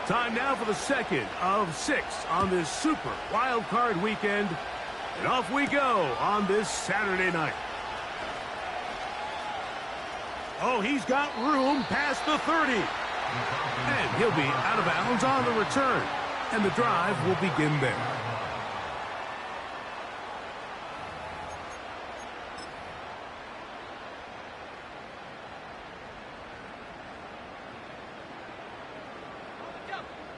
Time now for the second of 6 on this Super Wild Card weekend. And off we go on this Saturday night. Oh, he's got room past the 30. And he'll be out of bounds on the return. And the drive will begin there.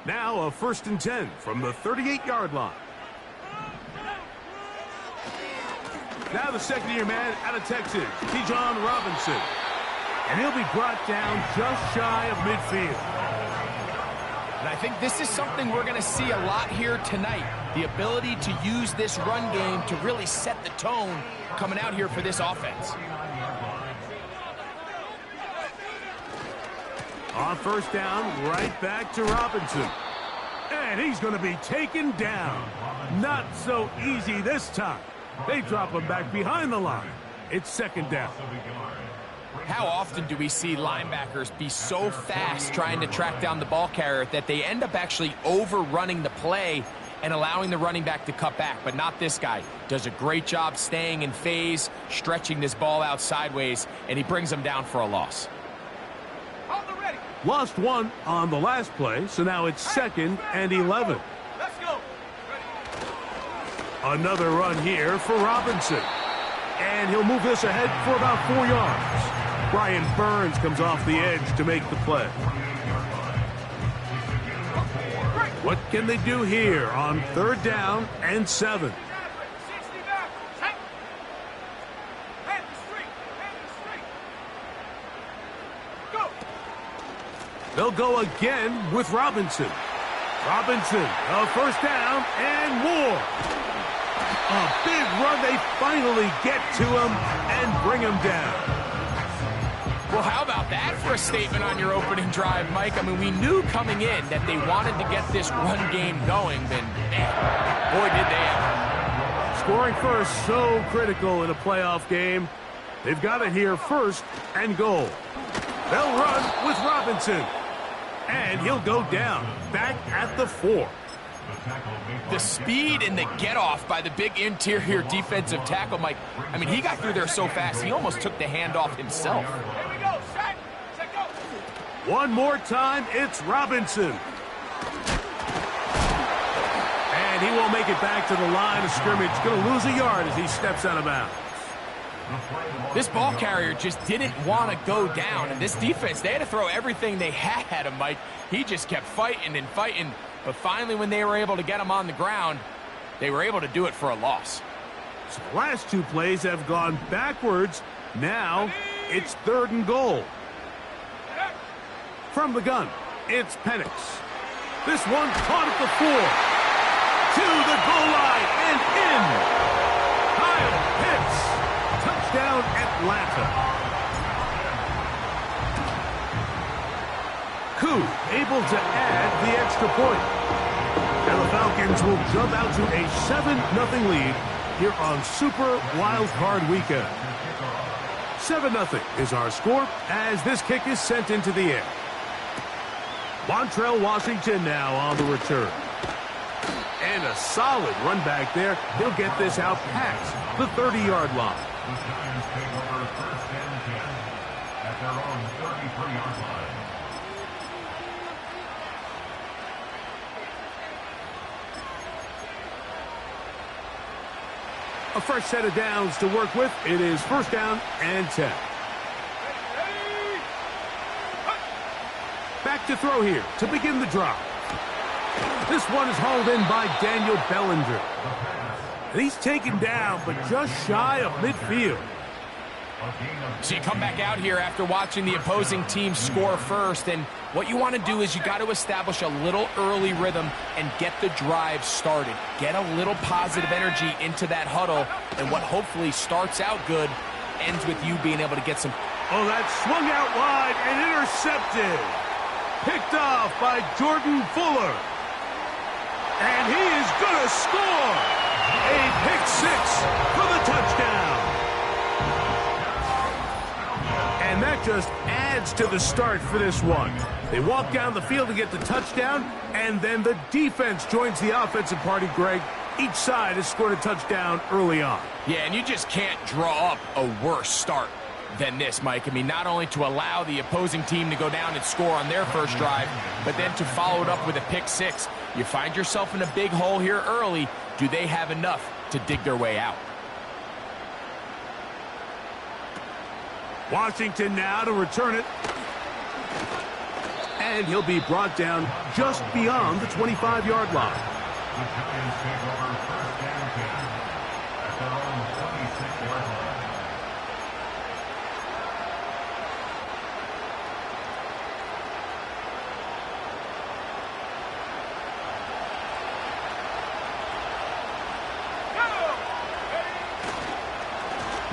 Now a 1st and 10 from the 38-yard line. Now the second-year man out of Texas, T.J. Robinson. And he'll be brought down just shy of midfield. And I think this is something we're going to see a lot here tonight. The ability to use this run game to really set the tone coming out here for this offense. On 1st down, right back to Robinson. And he's going to be taken down. Not so easy this time. They drop him back behind the line. It's 2nd down. How often do we see linebackers be so fast trying to track down the ball carrier that they end up actually overrunning the play and allowing the running back to cut back? But not this guy. Does a great job staying in phase, stretching this ball out sideways, and he brings them down for a loss. Lost 1 on the last play, so now it's 2nd and 11. Let's go. Another run here for Robinson. And he'll move this ahead for about 4 yards. Brian Burns comes off the edge to make the play. What can they do here on 3rd down and 7? They'll go again with Robinson. Robinson, a 1st down and more. A big run. They finally get to him and bring him down. Well, how about that for a statement on your opening drive, Mike? I mean, we knew coming in that they wanted to get this run game going, then, man, boy, did they ever. Scoring first, so critical in a playoff game. They've got it here 1st and goal. They'll run with Robinson. And he'll go down, back at the 4. The speed and the get-off by the big interior defensive tackle, Mike. I mean, he got through there so fast, he almost took the handoff himself. Here we go. Set, go. One more time, it's Robinson. And he won't make it back to the line of scrimmage. Going to lose a yard as he steps out of bounds. This ball carrier just didn't want to go down. And this defense, they had to throw everything they had at him, Mike. He just kept fighting and fighting. But finally, when they were able to get him on the ground, they were able to do it for a loss. So the last 2 plays have gone backwards. Now it's 3rd and goal. From the gun, it's Penix. This one caught at the 4. To the goal line and in. Kyle Pitts. Touchdown, Atlanta. Koo able to add the extra point. And the Falcons will jump out to a 7-0 lead here on Super Wild Card Weekend. 7-0 is our score as this kick is sent into the air. Montrell Washington now on the return. And a solid run back there. He'll get this out past the 30-yard line. The Giants take over 1st and 10 at their own 33-yard line. A fresh set of downs to work with. It is 1st down and 10. Back to throw here to begin the drive. This one is hauled in by Daniel Bellinger. And he's taken down, but just shy of midfield. So you come back out here after watching the opposing team score first, and what you want to do is you got to establish a little early rhythm and get the drive started. Get a little positive energy into that huddle, and what hopefully starts out good ends with you being able to get some... Oh, that swung out wide and intercepted. Picked off by Jordan Fuller. And he is going to score. A pick 6 for the touchdown. And that just adds to the start for this one. They walk down the field to get the touchdown, and then the defense joins the offensive party, Greg. Each side has scored a touchdown early on. Yeah, and you just can't draw up a worse start than this, Mike. I mean, not only to allow the opposing team to go down and score on their first drive, but then to follow it up with a pick six. You find yourself in a big hole here early. Do they have enough to dig their way out? Washington now to return it. And he'll be brought down just beyond the 25-yard line. The Giants take over first and 10 at their own 26-yard line.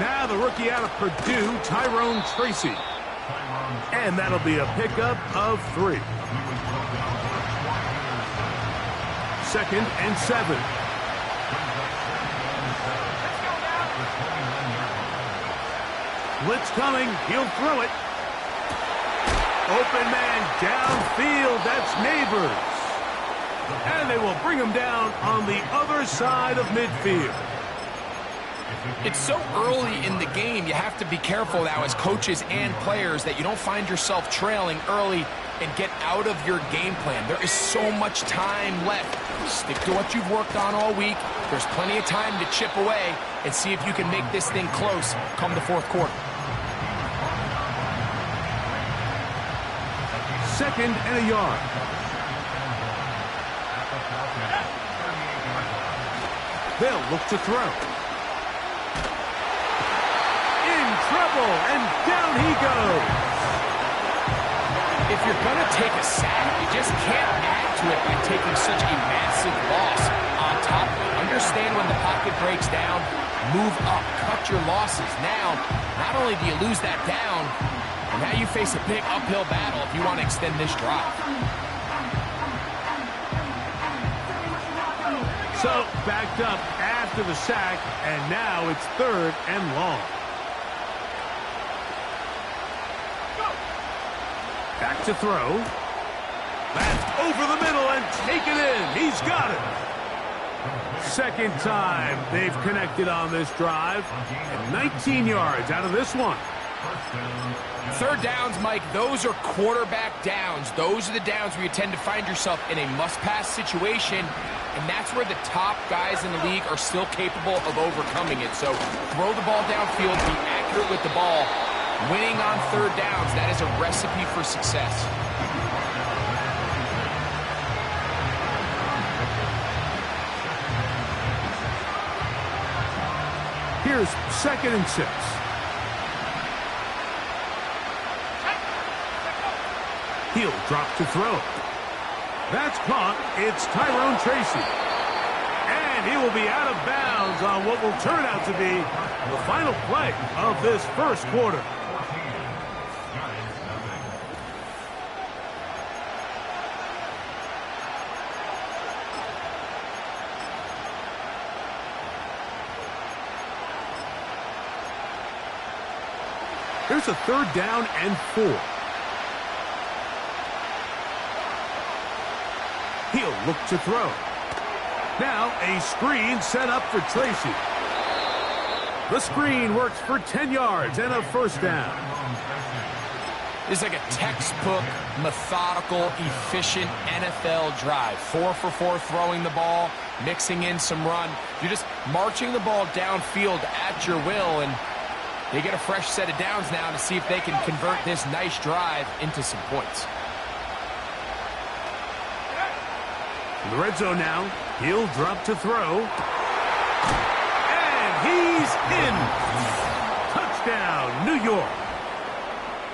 Now the rookie out of Purdue, Tyrone Tracy. And that'll be a pickup of 3. Second and 7. Blitz coming. He'll throw it. Open man downfield. That's Neighbors. And they will bring him down on the other side of midfield. It's so early in the game, you have to be careful now as coaches and players that you don't find yourself trailing early and get out of your game plan. There is so much time left. Stick to what you've worked on all week. There's plenty of time to chip away and see if you can make this thing close come the fourth quarter. Second and a yard. They'll look to throw. Trouble, and down he goes. If you're going to take a sack, you just can't add to it by taking such a massive loss on top of it. Understand when the pocket breaks down, move up, cut your losses. Now, not only do you lose that down, but now you face a big uphill battle if you want to extend this drive. So, backed up after the sack, and now it's 3rd and long. Back to throw. That's over the middle and take it in. He's got it. Second time they've connected on this drive. And 19 yards out of this one. Third downs, Mike, those are quarterback downs. Those are the downs where you tend to find yourself in a must-pass situation, and that's where the top guys in the league are still capable of overcoming it. So throw the ball downfield, be accurate with the ball. Winning on third downs, that is a recipe for success. Here's 2nd and 6. He'll drop to throw. That's caught. It's Tyrone Tracy. And he will be out of bounds on what will turn out to be the final play of this first quarter. Here's a 3rd down and 4. He'll look to throw. Now a screen set up for Tracy. The screen works for 10 yards and a 1st down. This is like a textbook, methodical, efficient NFL drive. 4 for 4 throwing the ball, mixing in some run. You're just marching the ball downfield at your will, and they get a fresh set of downs now to see if they can convert this nice drive into some points. In the red zone now, he'll drop to throw. And he's in. Touchdown, New York.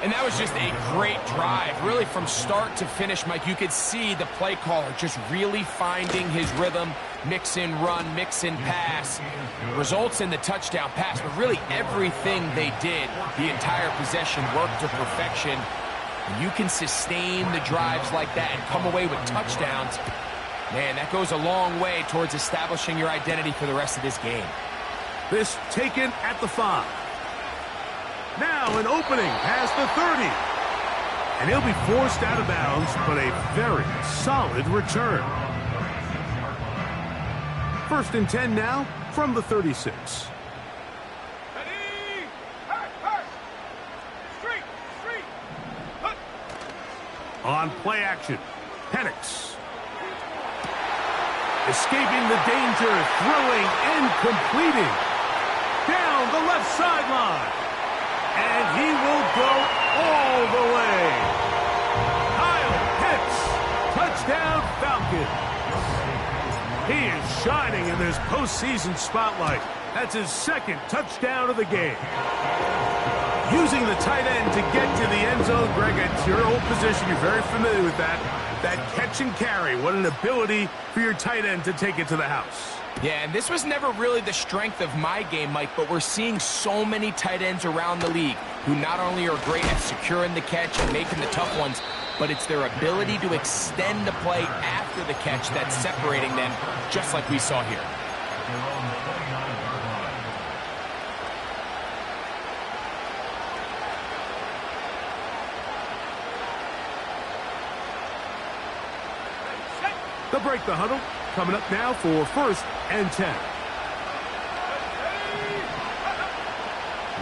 And that was just a great drive, really from start to finish, Mike. You could see the play caller just really finding his rhythm, mix in run, mix in pass, results in the touchdown pass. But really everything they did, the entire possession, worked to perfection. And you can sustain the drives like that and come away with touchdowns. Man, that goes a long way towards establishing your identity for the rest of this game. This taken at the 5. Now an opening past the 30. And he'll be forced out of bounds, but a very solid return. 1st and 10 now from the 36. Ready? Hurt. Street. Hook. On play action, Penix. Escaping the danger, throwing and completing. Down the left sideline. And he will go all the way. Kyle Pitts, touchdown Falcons. He is shining in this postseason spotlight. That's his 2nd touchdown of the game. Using the tight end to get to the end zone, Greg, it's your old position. You're very familiar with that. That catch and carry. What an ability for your tight end to take it to the house. Yeah, and this was never really the strength of my game, Mike, but we're seeing so many tight ends around the league who not only are great at securing the catch and making the tough ones, but it's their ability to extend the play after the catch that's separating them, just like we saw here. They'll break the huddle. Coming up now for 1st and 10.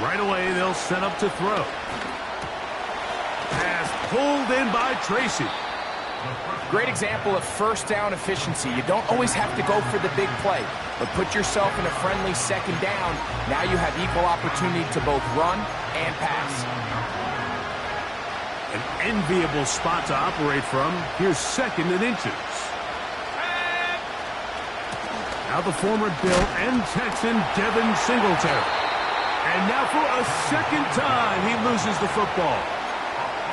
Right away, they'll set up to throw. Pass pulled in by Tracy. Great example of 1st down efficiency. You don't always have to go for the big play, but put yourself in a friendly 2nd down. Now you have equal opportunity to both run and pass. An enviable spot to operate from. Here's 2nd and inches. Now the former Bill and Texan Devin Singletary. And now for a 2nd time, he loses the football.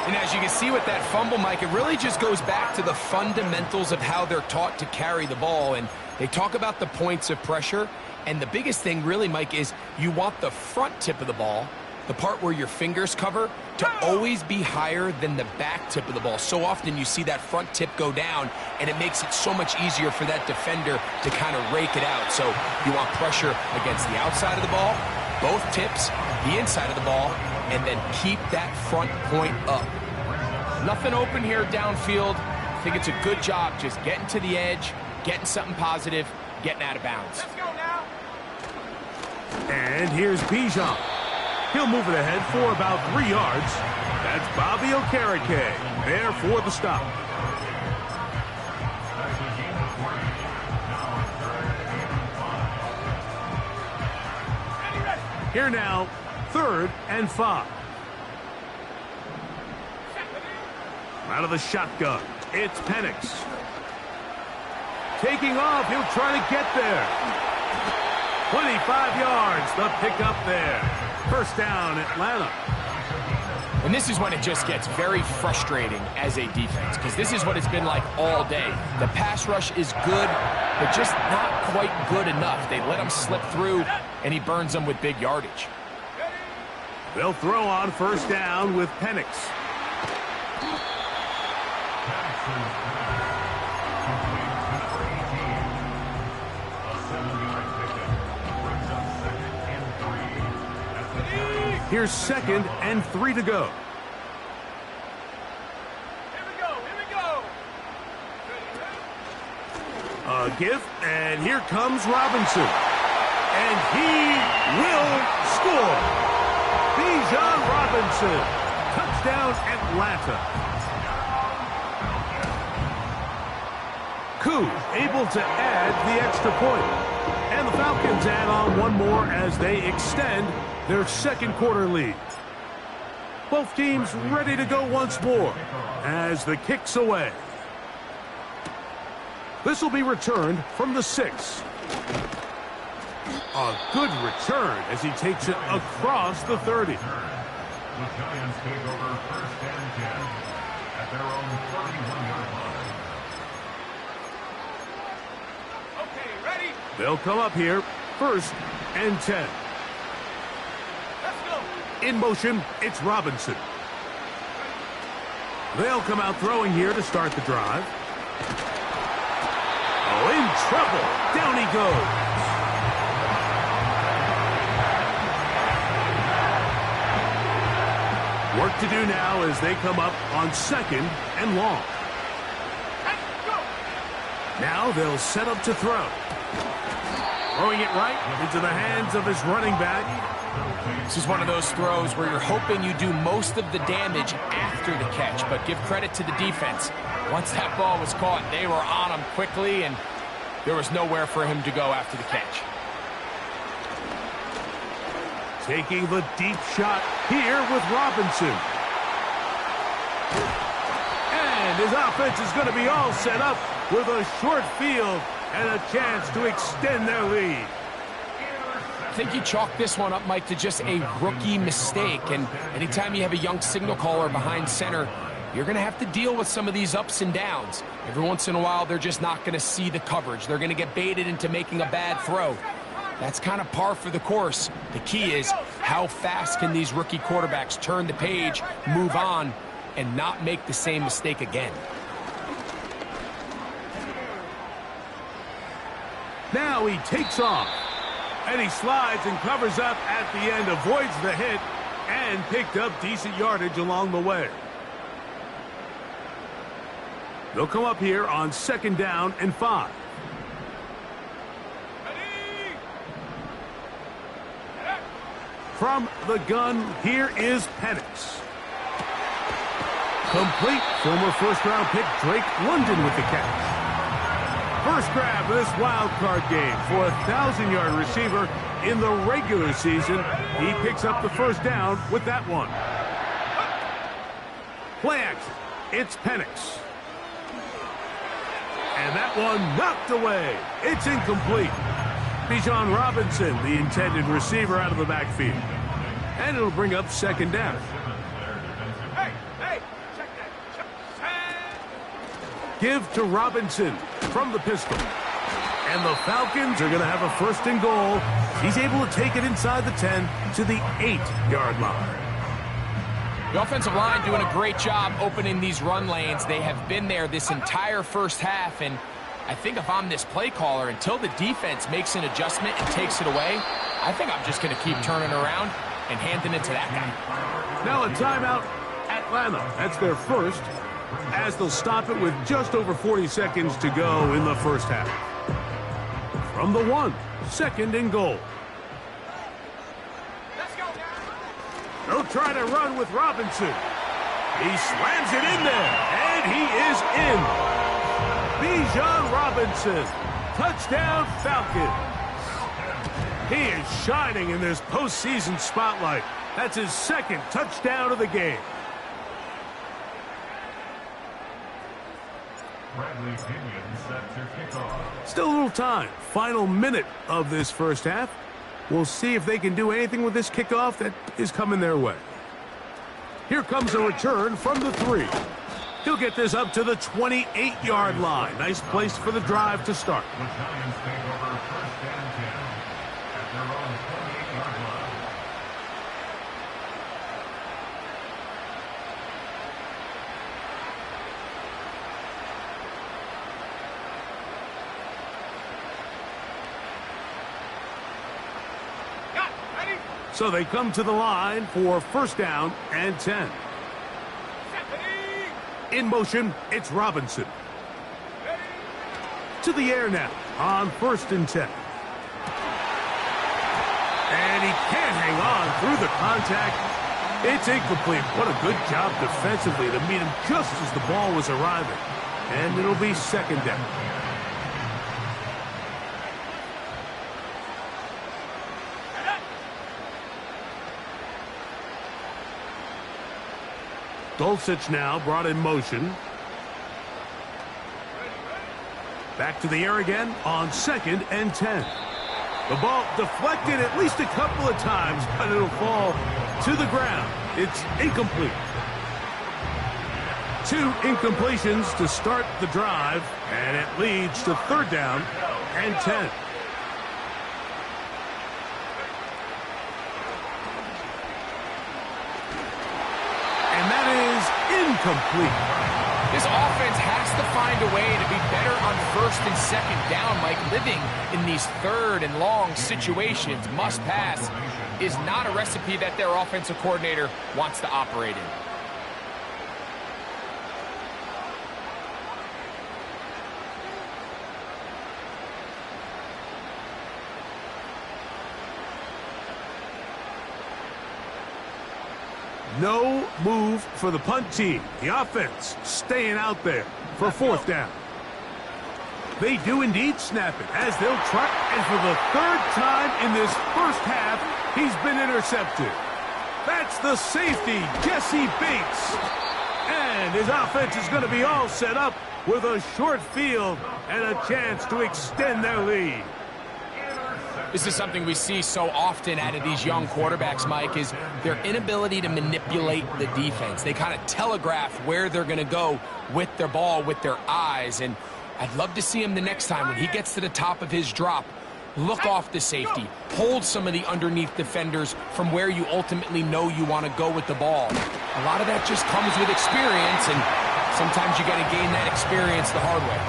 And as you can see with that fumble, Mike, it really just goes back to the fundamentals of how they're taught to carry the ball. And they talk about the points of pressure. And the biggest thing really, Mike, is you want the front tip of the ball, the part where your fingers cover, to always be higher than the back tip of the ball. So often you see that front tip go down, and it makes it so much easier for that defender to kind of rake it out. So you want pressure against the outside of the ball, both tips, the inside of the ball, and then keep that front point up. Nothing open here downfield. I think it's a good job just getting to the edge, getting something positive, getting out of bounds. Let's go now. And here's Bijan. He'll move it ahead for about 3 yards. That's Bobby Okereke there for the stop. Here now, 3rd and 5. Out of the shotgun, it's Penix. Taking off, he'll try to get there. 25 yards, the pickup there. 1st down, Atlanta. And this is when it just gets very frustrating as a defense, because this is what it's been like all day. The pass rush is good, but just not quite good enough. They let him slip through, and he burns them with big yardage. They'll throw on 1st down with Penix. Here's 2nd and 3 to go. Here we go. A give, and here comes Robinson. And he will score. Bijan Robinson. Touchdown, Atlanta. Koo able to add the extra point. And the Falcons add on one more as they extend their 2nd quarter lead. Both teams ready to go once more as the kick's away. This will be returned from the 6. A good return as he takes it across the 30. The Giants take over 1st and 10 at their own 31-yard line. Okay, ready? They'll come up here, 1st and 10. Let's go. In motion, it's Robinson. They'll come out throwing here to start the drive. Oh, in trouble. Down he goes. Work What to do now as they come up on 2nd and long. Now they'll set up to throw. Throwing it right into the hands of his running back. This is one of those throws where you're hoping you do most of the damage after the catch, but give credit to the defense. Once that ball was caught, they were on him quickly, and there was nowhere for him to go after the catch. Taking the deep shot here with Robinson. And his offense is going to be all set up with a short field and a chance to extend their lead. I think you chalk this one up, Mike, to just a rookie mistake. And anytime you have a young signal caller behind center, you're going to have to deal with some of these ups and downs. Every once in a while, they're just not going to see the coverage. They're going to get baited into making a bad throw. That's kind of par for the course. The key is how fast can these rookie quarterbacks turn the page, move on, and not make the same mistake again. Now he takes off. And he slides and covers up at the end, avoids the hit, and picked up decent yardage along the way. They'll come up here on 2nd down and 5. From the gun, here is Penix. Complete. Former first-round pick Drake London with the catch. First grab of this wild card game for a 1,000-yard receiver in the regular season. He picks up the first down with that one. Play action. It's Penix. And that one knocked away. It's incomplete. Bijan Robinson, the intended receiver, out of the backfield. And it'll bring up 2nd down. Hey, check that. Give to Robinson from the pistol. And the Falcons are going to have a 1st and goal. He's able to take it inside the 10 to the 8-yard line. The offensive line doing a great job opening these run lanes. They have been there this entire first half, and I think if I'm this play caller, until the defense makes an adjustment and takes it away, I think I'm just going to keep turning around and handing it to that guy. Now a timeout, Atlanta. That's their first, as they'll stop it with just over 40 seconds to go in the first half. From the 1, 2nd and goal. Let's go. They'll try to run with Robinson. He slams it in there, and he is in. Bijan Robinson, touchdown Falcons. He is shining in this postseason spotlight. That's his 2nd touchdown of the game. Still a little time. Final minute of this first half. We'll see if they can do anything with this kickoff that is coming their way. Here comes a return from the 3. He'll get this up to the 28-yard line. Nice place for the drive to start. So they come to the line for 1st down and 10. In motion, it's Robinson. To the air now on 1st and 10. And he can't hang on through the contact. It's incomplete. What a good job defensively to meet him just as the ball was arriving. And it'll be 2nd down. Dulcich now brought in motion. Back to the air again on 2nd and 10. The ball deflected at least a couple of times, but it'll fall to the ground. It's incomplete. 2 incompletions to start the drive, and it leads to 3rd down and 10. Incomplete. This offense has to find a way to be better on 1st and 2nd down, Mike. Living in these 3rd and long situations, must pass, is not a recipe that their offensive coordinator wants to operate in. No move for the punt team. The offense staying out there for fourth down. They do indeed snap it as they'll try. And for the third time in this first half, he's been intercepted. That's the safety, Jesse Bates. And his offense is going to be all set up with a short field and a chance to extend their lead. This is something we see so often out of these young quarterbacks, Mike, is their inability to manipulate the defense. They kind of telegraph where they're going to go with their ball, with their eyes. And I'd love to see him the next time when he gets to the top of his drop. Look off the safety. Hold some of the underneath defenders from where you ultimately know you want to go with the ball. A lot of that just comes with experience, and sometimes you got to gain that experience the hard way.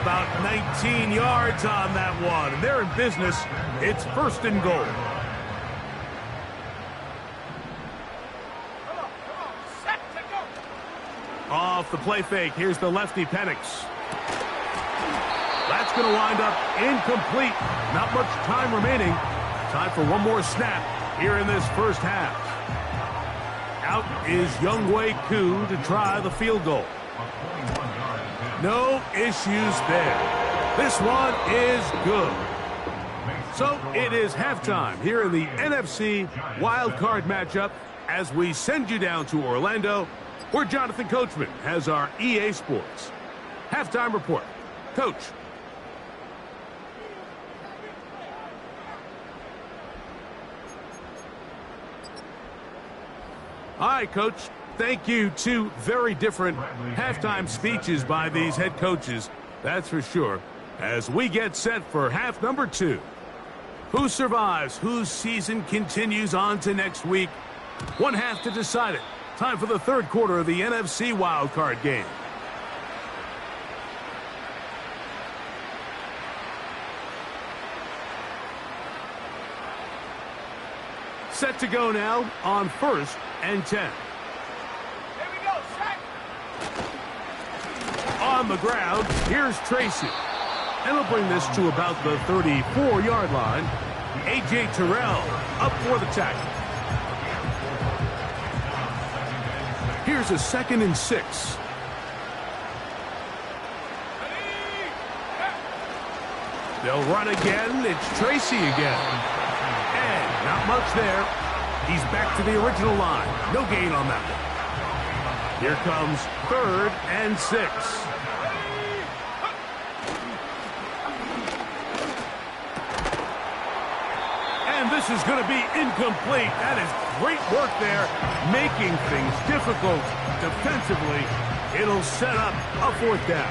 About 19 yards on that one. And they're in business. It's first and goal. Set to go. Off the play fake. Here's the lefty Penix. That's going to wind up incomplete. Not much time remaining. Time for one more snap here in this first half. Out is Younghoe Koo to try the field goal. No issues there. This one is good. So it is halftime here in the NFC wildcard matchup as we send you down to Orlando, where Jonathan Coachman has our EA Sports halftime report. Coach. All right, Coach. Thank you. Two very different halftime speeches by these head coaches, that's for sure, as we get set for half number 2. Who survives? Whose season continues on to next week? One half to decide it. Time for the third quarter of the NFC wildcard game. Set to go now on 1st and 10. On the ground, here's Tracy. And he'll bring this to about the 34-yard line. A.J. Terrell up for the tackle. Here's a 2nd and 6. They'll run again. It's Tracy again. And not much there. He's back to the original line. No gain on that one. Here comes 3rd and 6. And this is going to be incomplete. That is great work there, making things difficult defensively. It'll set up a 4th down.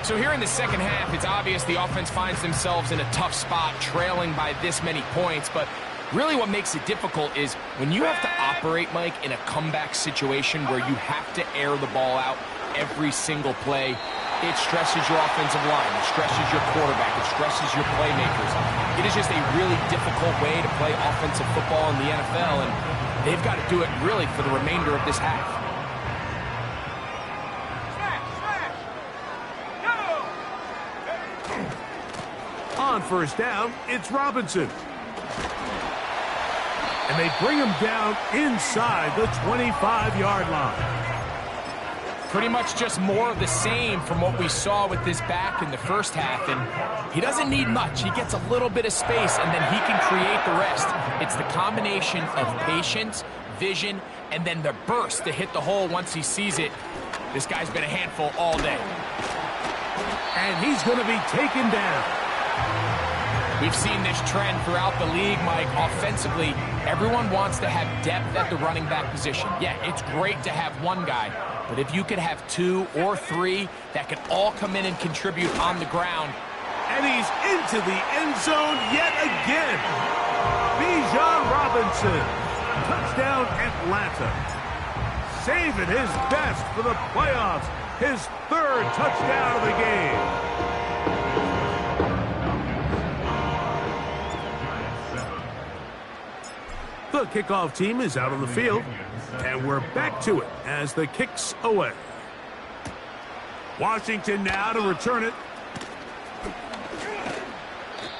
So here in the second half, it's obvious the offense finds themselves in a tough spot, trailing by this many points. But really what makes it difficult is when you have to operate, Mike, in a comeback situation where you have to air the ball out every single play. It stresses your offensive line. It stresses your quarterback. It stresses your playmakers. It is just a really difficult way to play offensive football in the NFL, and they've got to do it really for the remainder of this half. On 1st down, it's Robinson. And they bring him down inside the 25-yard line. Pretty much just more of the same from what we saw with this back in the first half. And he doesn't need much. He gets a little bit of space, and then he can create the rest. It's the combination of patience, vision, and then the burst to hit the hole once he sees it. This guy's been a handful all day. And he's going to be taken down. We've seen this trend throughout the league, Mike. Offensively, everyone wants to have depth at the running back position. Yeah, it's great to have one guy, but if you could have 2 or 3 that can all come in and contribute on the ground. And he's into the end zone yet again. Bijan Robinson. Touchdown, Atlanta. Saving his best for the playoffs. His 3rd touchdown of the game. The kickoff team is out on the field, and we're back to it as the kick's away. Washington now to return it.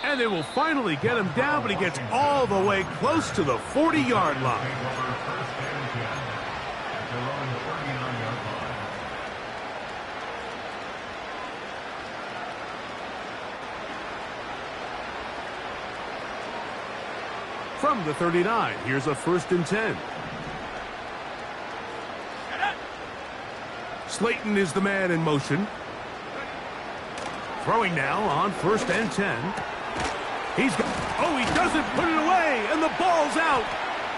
And And they will finally get him down, but he gets all the way close to the 40-yard line. From the 39, here's a 1st and 10. Slayton is the man in motion. Throwing now on 1st and 10. He doesn't put it away, and the ball's out.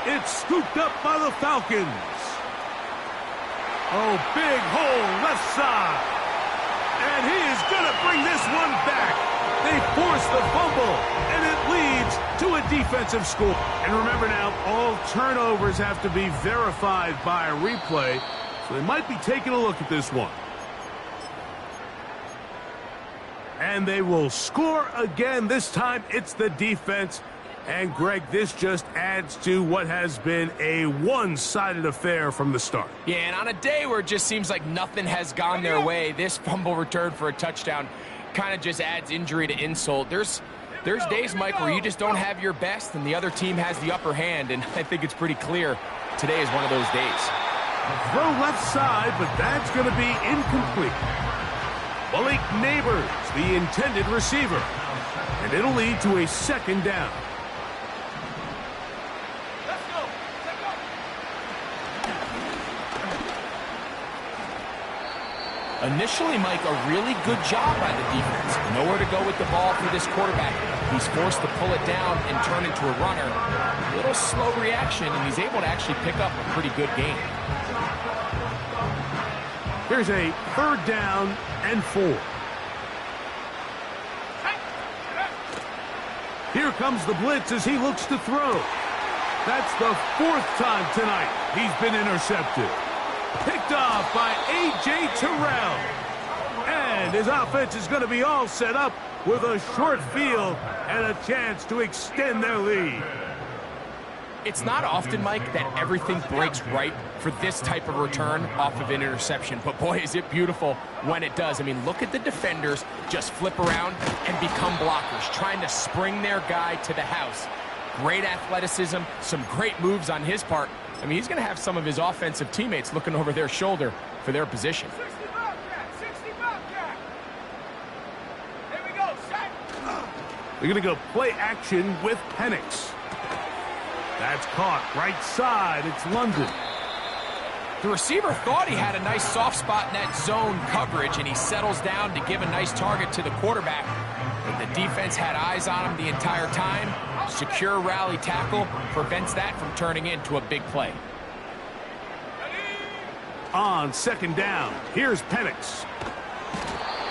It's scooped up by the Falcons. Oh, big hole left side. And he is going to bring this one back. They force the fumble, and it leads to a defensive score. And remember now, all turnovers have to be verified by a replay, so they might be taking a look at this one. And they will score again. This time, it's the defense. And, Greg, this just adds to what has been a one-sided affair from the start. Yeah, and on a day where it just seems like nothing has gone their way, this fumble return for a touchdown kind of just adds injury to insult. There's days, Mike, where you just don't have your best and the other team has the upper hand, and I think it's pretty clear today is one of those days. Throw left side, but that's going to be incomplete. Malik Neighbors, the intended receiver, and it'll lead to a 2nd down. Initially, Mike, a really good job by the defense. Nowhere to go with the ball for this quarterback. He's forced to pull it down and turn into a runner. A little slow reaction, and he's able to actually pick up a pretty good game. Here's a 3rd down and 4. Here comes the blitz as he looks to throw. That's the 4th time tonight he's been intercepted. Picked off by A.J. Terrell. And his offense is going to be all set up with a short field and a chance to extend their lead. It's not often, Mike, that everything breaks right for this type of return off of an interception. But, boy, is it beautiful when it does. I mean, look at the defenders just flip around and become blockers, trying to spring their guy to the house. Great athleticism, some great moves on his part. I mean, he's going to have some of his offensive teammates looking over their shoulder for their position. 60 Bobcat. Here we go, set. They're going to go play action with Penix. That's caught right side. It's London. The receiver thought he had a nice soft spot in that zone coverage, and he settles down to give a nice target to the quarterback. But the defense had eyes on him the entire time. Secure rally tackle prevents that from turning into a big play. On 2nd down, here's Penix.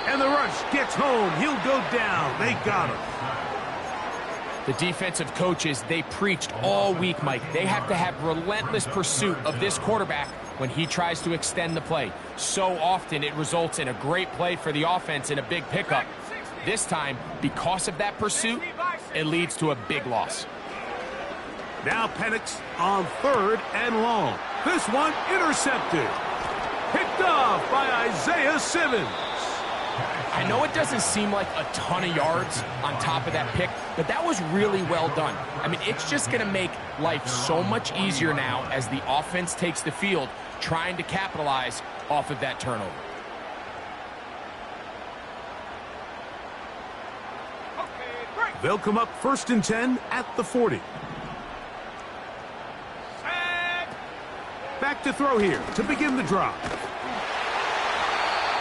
And the rush gets home. He'll go down. They got him. The defensive coaches, they preached all week, Mike. They have to have relentless pursuit of this quarterback when he tries to extend the play. So often it results in a great play for the offense and a big pickup. This time, because of that pursuit, it leads to a big loss. Now Penix on 3rd and long. This one intercepted. Picked off by Isaiah Simmons. I know it doesn't seem like a ton of yards on top of that pick, but that was really well done. I mean, it's just going to make life so much easier now as the offense takes the field, trying to capitalize off of that turnover. They'll come up 1st and 10 at the 40. Back to throw here to begin the drive.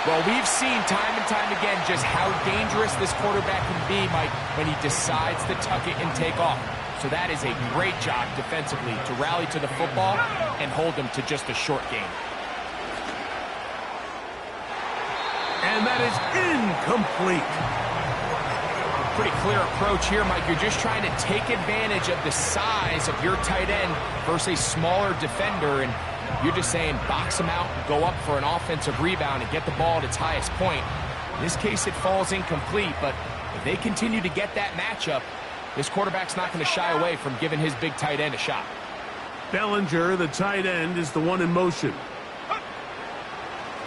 Well, we've seen time and time again just how dangerous this quarterback can be, Mike, when he decides to tuck it and take off. So that is a great job defensively to rally to the football and hold them to just a short game. And that is incomplete. Pretty clear approach here, Mike. You're just trying to take advantage of the size of your tight end versus a smaller defender, and you're just saying box him out, go up for an offensive rebound, and get the ball at its highest point. In this case, it falls incomplete, but if they continue to get that matchup, this quarterback's not going to shy away from giving his big tight end a shot. Bellinger, the tight end, is the one in motion.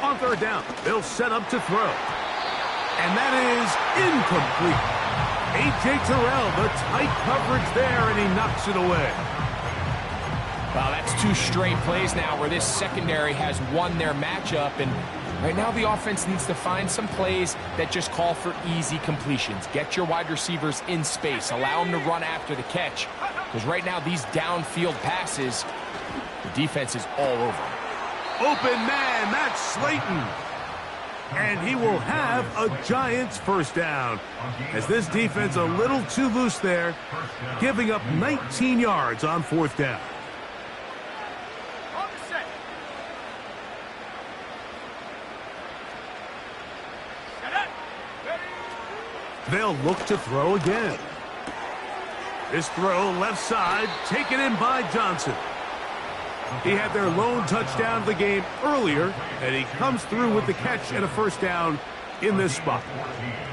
On 3rd down, they'll set up to throw. And that is incomplete. A.J. Terrell, the tight coverage there, and he knocks it away. Wow, that's 2 straight plays now where this secondary has won their matchup, and right now the offense needs to find some plays that just call for easy completions. Get your wide receivers in space. Allow them to run after the catch, because right now these downfield passes, the defense is all over. Open man, that's Slayton. And he will have a Giants first down, as this defense a little too loose there, giving up 19 yards on 4th down. They'll look to throw again. This throw left side, taken in by Johnson. He had their lone touchdown of the game earlier, and he comes through with the catch and a first down in this spot.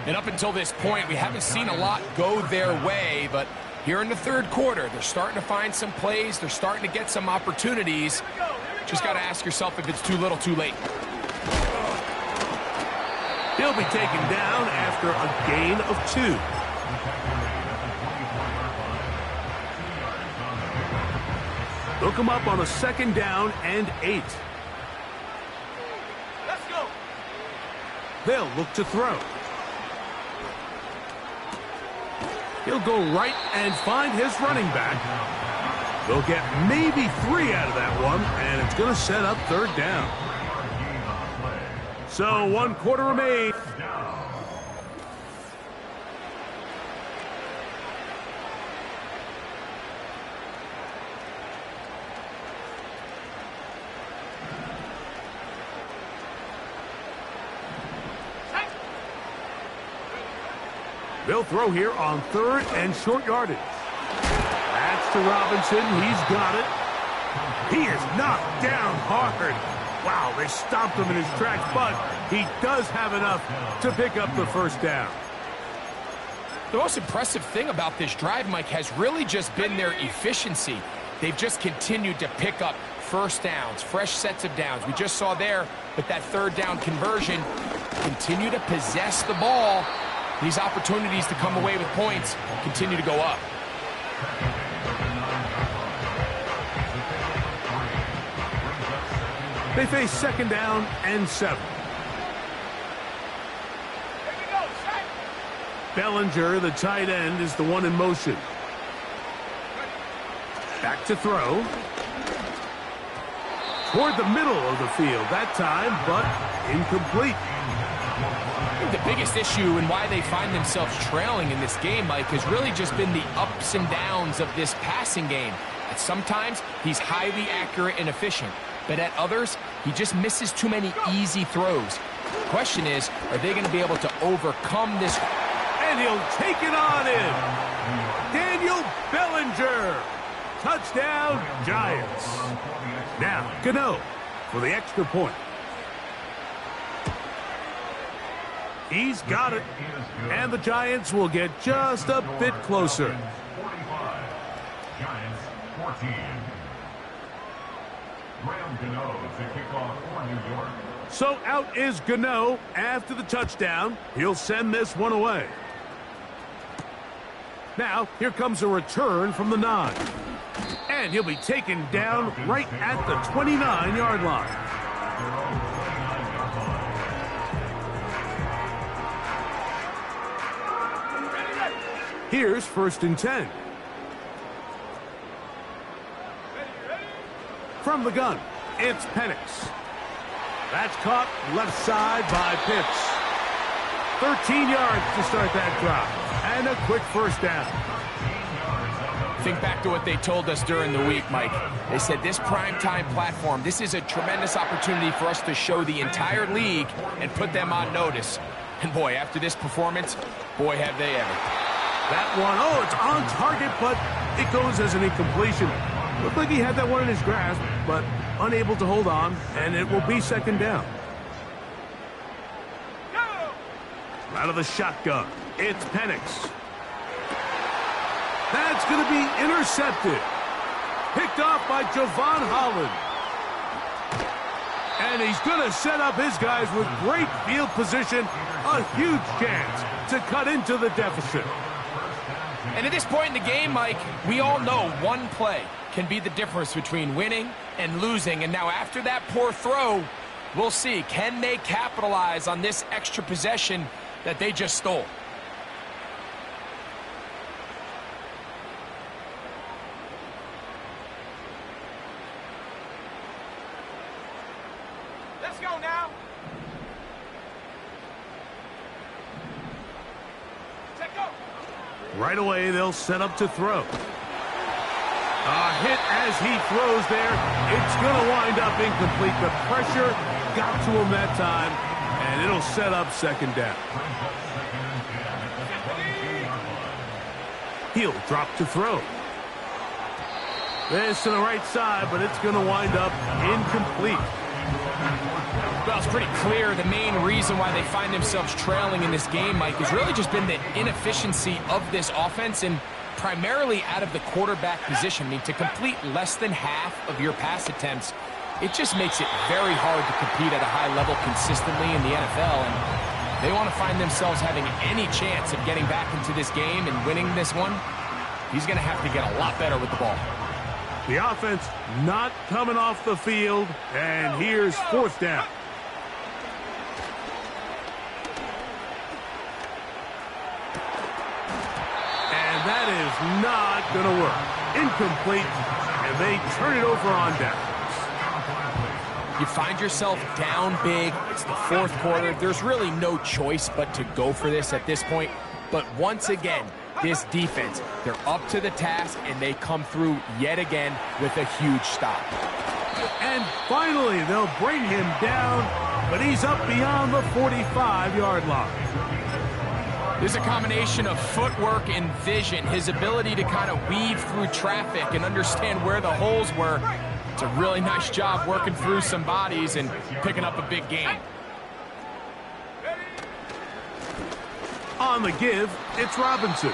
And up until this point, we haven't seen a lot go their way, but here in the 3rd quarter, they're starting to find some plays. They're starting to get some opportunities. Just got to ask yourself if it's too little, too late. He'll be taken down after a gain of 2. Look him up on a 2nd down and 8. Let's go. They'll look to throw. He'll go right and find his running back. They'll get maybe 3 out of that one, and it's going to set up 3rd down. So 1 quarter remains. They'll throw here on 3rd and short yardage. That's to Robinson. He's got it. He is knocked down hard. Wow, they stopped him in his tracks, but he does have enough to pick up the first down. The most impressive thing about this drive, Mike, has really just been their efficiency. They've just continued to pick up first downs, fresh sets of downs. We just saw there with that 3rd down conversion, continue to possess the ball. These opportunities to come away with points continue to go up. They face 2nd down and 7. Here we go, set. Bellinger, the tight end, is the one in motion. Back to throw. Toward the middle of the field that time, but incomplete. I think the biggest issue and why they find themselves trailing in this game, Mike, has really just been the ups and downs of this passing game. At sometimes, he's highly accurate and efficient, but at others, he just misses too many easy throws. The question is, are they going to be able to overcome this? And he'll take it on in. Daniel Bellinger. Touchdown, Giants. Now, Gano for the extra point. He's got it. And the Giants will get just a bit closer. 45. Giants 14. Graham Gano to kick off for New York. So out is Gano after the touchdown. He'll send this one away. Now, here comes a return from the 9. And he'll be taken down right at the 29-yard line. Here's 1st and 10. From the gun, it's Penix. That's caught left side by Pitts. 13 yards to start that drive. And a quick first down. Think back to what they told us during the week, Mike. They said this primetime platform, this is a tremendous opportunity for us to show the entire league and put them on notice. And boy, after this performance, boy, have they ever. That one, oh, it's on target, but it goes as an incompletion. Looked like he had that one in his grasp, but unable to hold on, and it will be 2nd down. Out of the shotgun, it's Penix. That's going to be intercepted. Picked off by Javon Holland. And he's going to set up his guys with great field position. A huge chance to cut into the deficit. And at this point in the game, Mike, we all know one play can be the difference between winning and losing. And now after that poor throw, we'll see, can they capitalize on this extra possession that they just stole? Let's go now. Take go. Right away, they'll set up to throw. A hit as he throws there. It's going to wind up incomplete. The pressure got to him that time, and it'll set up second down. He'll drop to throw. This to the right side, but it's going to wind up incomplete. Well, it's pretty clear the main reason why they find themselves trailing in this game, Mike, has really just been the inefficiency of this offense and primarily out of the quarterback position. I mean, to complete less than half of your pass attempts, it just makes it very hard to compete at a high level consistently in the NFL. And they want to find themselves having any chance of getting back into this game and winning this one. He's going to have to get a lot better with the ball. The offense not coming off the field, and here's fourth down. And that is not going to work. Incomplete, and they turn it over on downs. You find yourself down big. It's the fourth quarter. There's really no choice but to go for this at this point. But once again, this defense, they're up to the task, and they come through yet again with a huge stop. And finally, they'll bring him down, but he's up beyond the 45-yard line. There's a combination of footwork and vision, his ability to kind of weave through traffic and understand where the holes were. It's a really nice job working through some bodies and picking up a big gain. On the give, it's Robinson.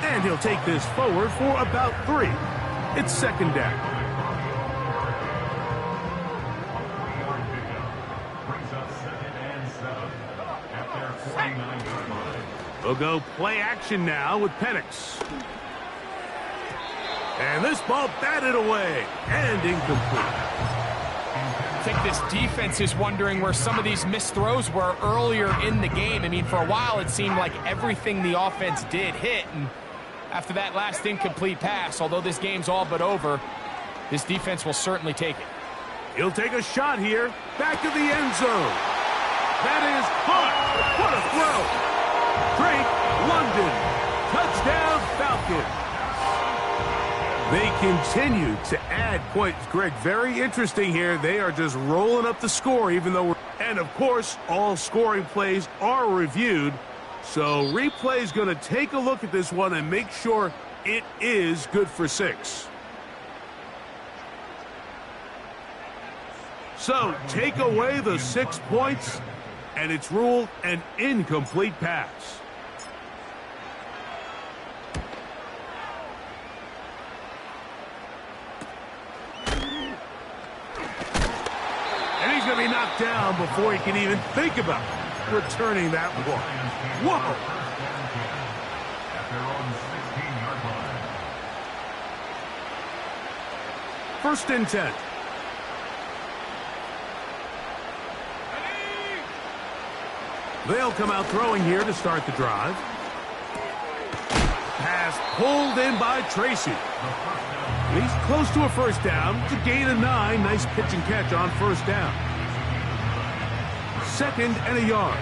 And he'll take this forward for about 3. It's second down. We'll go play action now with Penix. And this ball batted away and incomplete. I think this defense is wondering where some of these missed throws were earlier in the game. I mean, for a while it seemed like everything the offense did hit, and after that last incomplete pass, although this game's all but over, this defense will certainly take it. He'll take a shot here, back of the end zone. That is caught. What a throw. Drake London, touchdown Falcons. They continue to add points. Greg, very interesting here. They are just rolling up the score, even though and of course, all scoring plays are reviewed. So replay is going to take a look at this one and make sure it is good for 6. So take away the 6 points, and it's ruled an incomplete pass. Be knocked down before he can even think about returning that one. Whoa! First and 10. They'll come out throwing here to start the drive. Pass pulled in by Tracy. He's close to a first down. It's a gain of 9. Nice pitch and catch on first down. Second and a yard.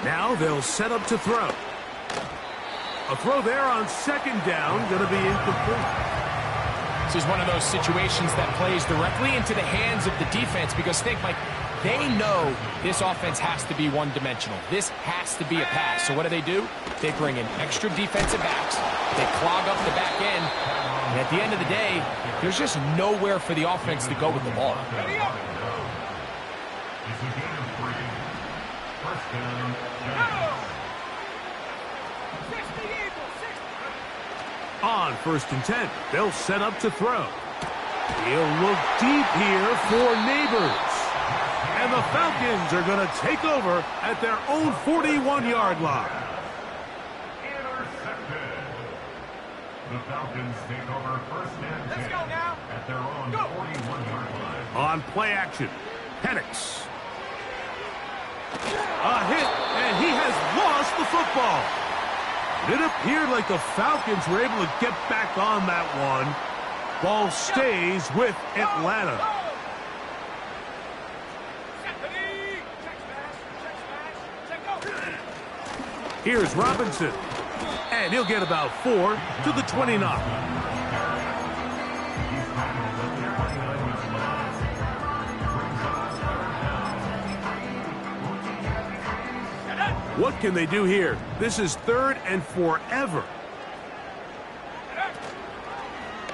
Now they'll set up to throw. A throw there on second down, going to be incomplete. This is one of those situations that plays directly into the hands of the defense because think, Mike, they know this offense has to be one-dimensional. This has to be a pass. So what do? They bring in extra defensive backs. They clog up the back end. And at the end of the day, there's just nowhere for the offense to go with the ball. On first and 10, they'll set up to throw. He'll look deep here for Neighbors. And the Falcons are going to take over at their own 41-yard line. Intercepted. The Falcons take over first and 10 Let's go now. at their own Go. 41-yard line. On play action, Penix. A hit, and he has lost the football. It appeared like the Falcons were able to get back on that one. Ball stays with Atlanta. Here's Robinson, and he'll get about 4 to the 29. What can they do here? This is 3rd and forever.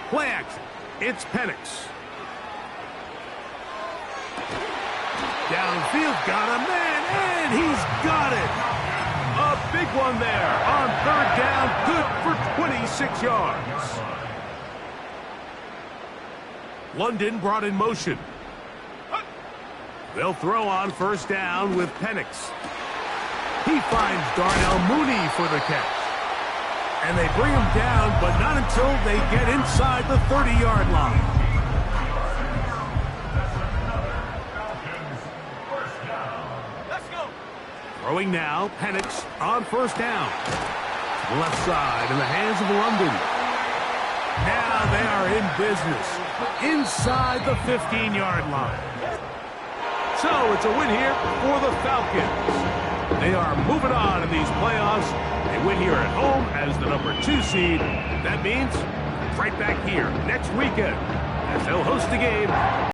Play action. It's Penix. Downfield, got a man, and he's got it. A big one there on 3rd down, good for 26 yards. London brought in motion. They'll throw on 1st down with Penix. He finds Darnell Mooney for the catch. And they bring him down, but not until they get inside the 30-yard line. Let's go. Throwing now, Penix on 1st down. To the left side in the hands of London. Now they are in business inside the 15-yard line. So it's a win here for the Falcons. They are moving on in these playoffs. They win here at home as the number 2 seed. That means right back here next weekend as they'll host the game